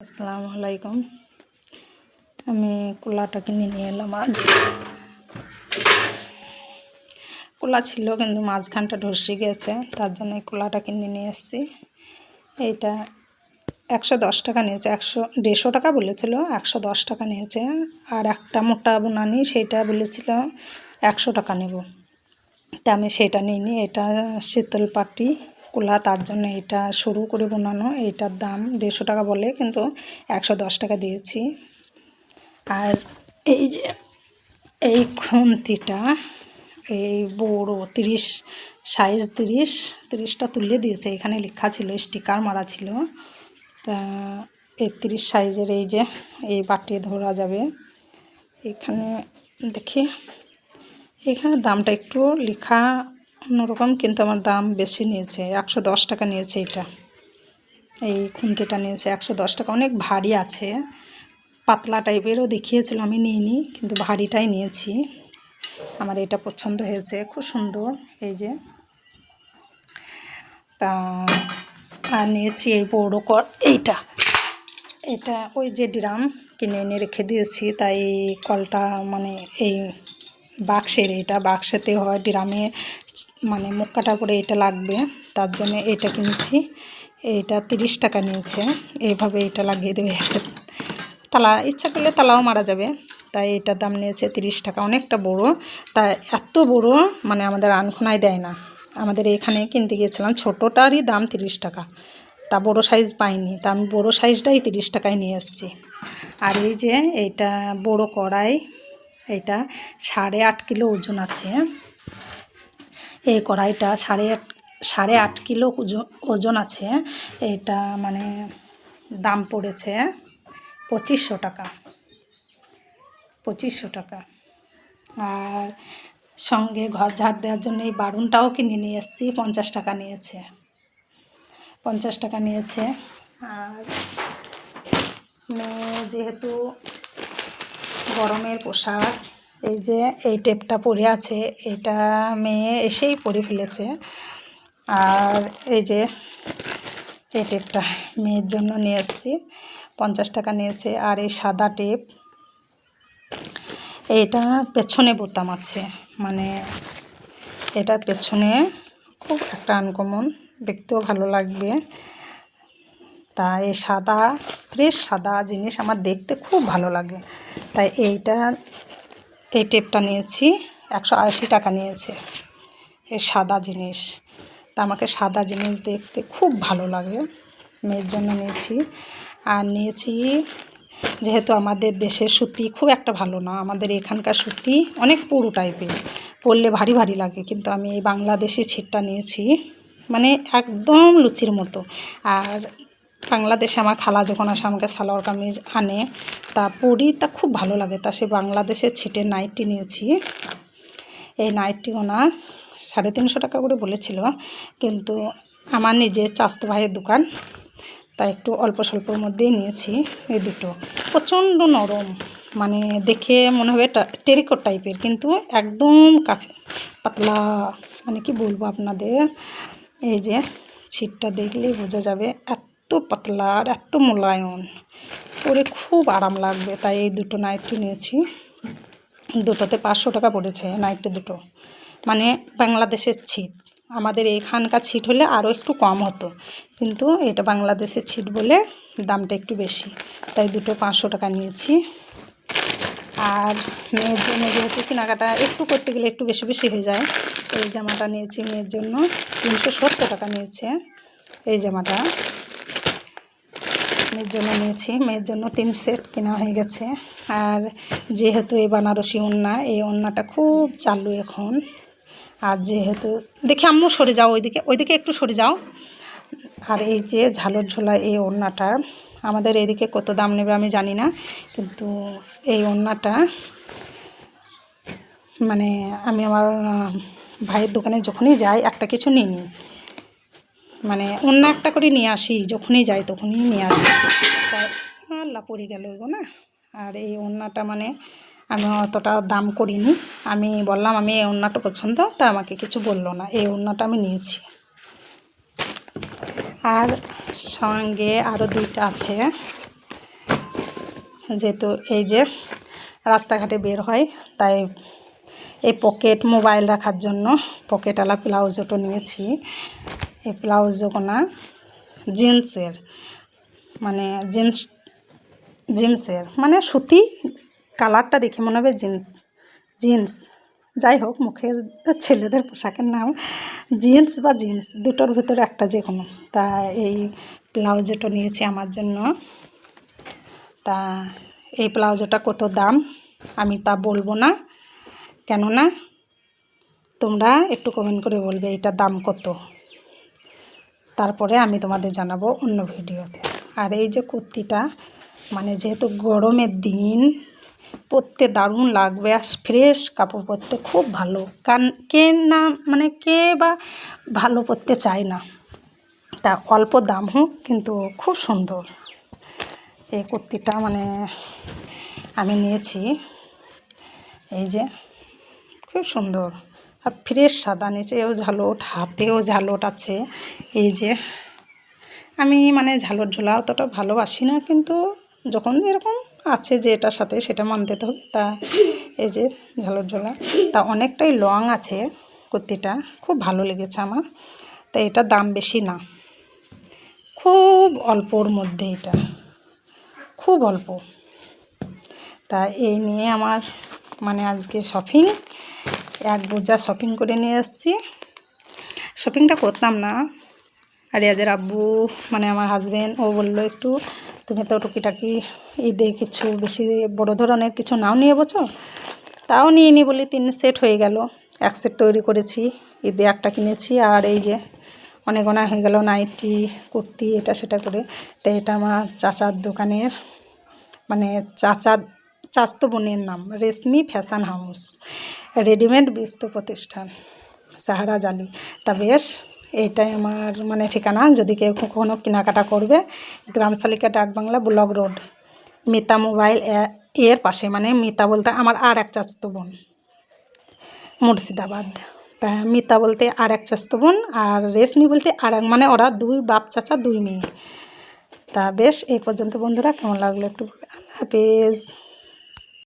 আসসালামু আলাইকুম। আমি কুলাটা কিনে নিয়ে এলাম আজ। কুলা ছিল কিন্তু মাঝখানটা ধসে গেছে, তার জন্য এই কুলাটা কিনে নিয়ে এসেছি। এইটা 110 টাকা নিয়েছে, 150 টাকা বলেছিল, 110 টাকা নিয়েছে। আর একটা মোটা বোনানি সেটা বলেছিল 100 টাকা নেব, তা আমি সেটা নিইনি। এটা শীতল পাটি কুলা, তার জন্য এটা সরু করে বোনানো। এইটার দাম 150 টাকা বলে, কিন্তু 110 টাকা দিয়েছি। আর এই যে এই খুন্তিটা, এই বড় 30 সাইজ 30টা তুলে দিয়েছে। এখানে লেখা ছিল, স্টিকার মারা ছিল। তা 30 সাইজের এই যে এই বাটি ধরা যাবে। এখানে দেখি, এখানে দামটা একটু লেখা অন্যরকম, কিন্তু আমার দাম বেশি নিয়েছে, 110 টাকা নিয়েছে। এটা এই খুন্তিটা নিয়েছে 110 টাকা। অনেক ভারী আছে, পাতলা টাইপেরও দেখিয়েছিল, আমি নিইনি, কিন্তু ভারীটাই নিয়েছি। আমার এটা পছন্দ হয়েছে, খুব সুন্দর। এই যে তা আর নিয়েছি এই বড় কর। এটা ওই যে ড্রাম কিনে এনে রেখে দিয়েছি, তাই কলটা মানে এই বাক্সের, এটা বাক্সেতে হয়, ড্রামে মানে মুখ কাটা করে এটা লাগবে, তার জন্য এটা কিনেছি। এইটা 30 টাকা নিয়েছে। এইভাবে এটা লাগিয়ে দেবে, তালা ইচ্ছা করলে তালাও মারা যাবে। তাই এটার দাম নিয়েছে 30 টাকা। অনেকটা বড়, তাই এত বড় মানে আমাদের আনখোনায় দেয় না। আমাদের এখানে কিনতে গিয়েছিলাম, ছোটোটারই দাম 30 টাকা, তা বড় সাইজ পাইনি, তা আমি বড়ো সাইজটাই 30 টাকায় নিয়ে এসেছি। আর এই যে এইটা বড় কড়াই, এটা 8.5 কিলো ওজন আছে। এই কড়াইটা 8.5 কিলো ওজন আছে। এটা মানে দাম পড়েছে 2500 টাকা। 2500 টাকা। আর সঙ্গে ঘর ঝাড় দেওয়ার জন্য এই বারুনটাও কিনে নিয়ে এসেছি, 50 টাকা নিয়েছে। 50 টাকা নিয়েছে। আর যেহেতু গরমের পোশাক, এই যে এই টেপটা পরে আছে, এটা মেয়ে এসেই পরে ফেলেছে। আর এই যে এই টেপটা মেয়ের জন্য নিয়ে এসেছি, 50 টাকা নিয়েছে। আর এই সাদা টেপ, এটা পেছনে বোতাম আছে, মানে এটার পেছনে খুব একটা আনকমন, দেখতেও ভালো লাগবে। তা এই সাদা, ফ্রেশ সাদা জিনিস আমার দেখতে খুব ভালো লাগে, তাই এই টেপটা নিয়েছি। 180 টাকা নিয়েছে এই সাদা জিনিস। তা আমাকে সাদা জিনিস দেখতে খুব ভালো লাগে, মেয়ের জন্য নিয়েছি। আর নিয়েছি, যেহেতু আমাদের দেশের সুতি খুব একটা ভালো না, আমাদের এখানকার সুতি অনেক পুরু টাইপের, পরলে ভারী ভারী লাগে, কিন্তু আমি এই বাংলাদেশি ছিটটা নিয়েছি, মানে একদম লুচির মতো। আর বাংলাদেশে আমার খালা যখন আসে আমাকে সালোয়ার কামিজ আনে, তা পরি, তা খুব ভালো লাগে। তা সে বাংলাদেশের ছিটের নাইটি নিয়েছি। এই নাইটি ওনার 350 টাকা করে বলেছিল, কিন্তু আমার নিজের চাস্তো ভাইয়ের দোকান, তাই একটু অল্প স্বল্পর মধ্যেই নিয়েছি। এই দুটো প্রচণ্ড নরম, মানে দেখে মনে হবে টেরিকট টাইপের, কিন্তু একদম পাতলা, মানে কি বলবো আপনাদের। এই যে ছিটটা দেখলেই বোঝা যাবে, এত পাতলা আর এত মোলায়ম, পরে খুব আরাম লাগবে। তাই এই দুটো নাইটি নিয়েছি। দুটোতে 500 টাকা পড়েছে নাইটি দুটো। মানে বাংলাদেশের ছিট, আমাদের এখানকার ছিট হলে আরও একটু কম হতো, কিন্তু এটা বাংলাদেশের ছিট বলে দামটা একটু বেশি, তাই দুটো 500 টাকা নিয়েছি। আর মেয়ের জন্য যেহেতু কেনাকাটা একটু করতে গেলে একটু বেশি বেশি হয়ে যায়, এই জামাটা নিয়েছি মেয়ের জন্য, 370 টাকা নিয়েছে এই জামাটা। মেয়ের জন্য নিয়েছি, মেয়ের জন্য 3 সেট কেনা হয়ে গেছে। আর যেহেতু এই বানারসি ওড়না, এই ওড়নাটা খুব চালু এখন। আর যেহেতু দেখি আম্মু সরে যাও, ওইদিকে একটু সরে যাও। আর এই যে ঝালর ঝোলা এই ওড়নাটা, আমাদের এদিকে কত দাম নেবে আমি জানি না, কিন্তু এই ওড়নাটা মানে আমি আমার ভাইয়ের দোকানে যখনই যাই একটা কিছু নিই, মানে অন্য একটা করে নিয়ে আসি, যখনই যাই তখনই নিয়ে আসি। তাই আল্লাহ পড়ে গেল এগো না। আর এই ওড়নাটা মানে আমি অতটা দাম করিনি, আমি বললাম আমি এই ওড়নাটা পছন্দ, তা আমাকে কিছু বললো না, এই ওড়নাটা আমি নিয়েছি। আর সঙ্গে আরও 2টা আছে, যেহেতু এই যে রাস্তাঘাটে বের হয়, তাই এই পকেট মোবাইল রাখার জন্য পকেটওয়ালা ব্লাউজও নিয়েছি। এই ব্লাউজগুলো জিন্সের, মানে জিন্সের মানে সুতি, কালারটা দেখে মনে হবে জিন্স। যাই হোক, মুখে ছেলেদের পোশাকের নাম জিন্স বা জিন্স, দুটোর ভিতরে একটা যে কোনো। তা এই ব্লাউজটা নিয়েছি আমার জন্য। তা এই ব্লাউজটা কত দাম আমি তা বলবো না, কেননা তোমরা একটু কমেন্ট করে বলবে এটার দাম কত, তারপরে আমি তোমাদের জানাবো অন্য ভিডিওতে। আর এই যে কুর্তিটা, মানে যেহেতু গরমের দিন পরতে দারুণ লাগবে, আর ফ্রেশ কাপড় পরতে খুব ভালো। কে বা ভালো পরতে চায় না, তা অল্প দাম হোক কিন্তু খুব সুন্দর। এই কুর্তিটা মানে আমি নিয়েছি, এই যে খুব সুন্দর আর ফ্রেশ সাদা, নিচেও ঝালট, হাতেও ঝালট আছে। এই যে আমি মানে ঝালট ঝোলা অতটা ভালোবাসি না, কিন্তু যখন যেরকম আছে যে এটার সাথে সেটা মানতে তো হবে। তা এই যে ঝালট ঝোলা, তা অনেকটাই লং আছে কুর্তিটা, খুব ভালো লেগেছে আমার। তা এটার দাম বেশি না, খুব অল্পর মধ্যে, এটা খুব অল্প। তা এই নিয়ে আমার মানে আজকে শপিং, এক বোঝা শপিং করে নিয়ে এসেছি। শপিংটা করতাম না, রিয়াজের আব্বু মানে আমার হাজব্যান্ড, ও বললো একটু তুমি তো টুকিটাকি ঈদে কিছু বেশি বড় ধরনের কিছু নাও নিয়ে বছো, তাও নিয়ে নি বলি 3 সেট হয়ে গেল। 1 সেট তৈরি করেছি, ঈদে একটা কিনেছি, আর এই যে অনেক হয়ে গেল নাইটি কুর্তি এটা সেটা করে। তো এটা আমার চাচার দোকানের, মানে চাচতো বোনের নাম রেশমি ফ্যাশন হাউস, রেডিমেড বস্ত্র প্রতিষ্ঠান, সাহারা জালি। তা বেশ, এইটাই আমার মানে ঠিকানা। যদি কেউ কখনো কেনাকাটা করবে, গ্রাম শালিকা ডাকবাংলা ব্লক রোড, মিতা মোবাইল এর পাশে, মানে মিতা বলতে আমার আর এক চাচতো বোন, মুর্শিদাবাদ। তা মিতা বলতে আর এক চাচতো বোন, আর রেশমি বলতে আর এক, মানে ওরা 2 বাপ চাচা 2 মেয়ে। তা বেশ, এই পর্যন্ত বন্ধুরা, কেমন লাগলো একটু, আল্লাহ হাফেজ।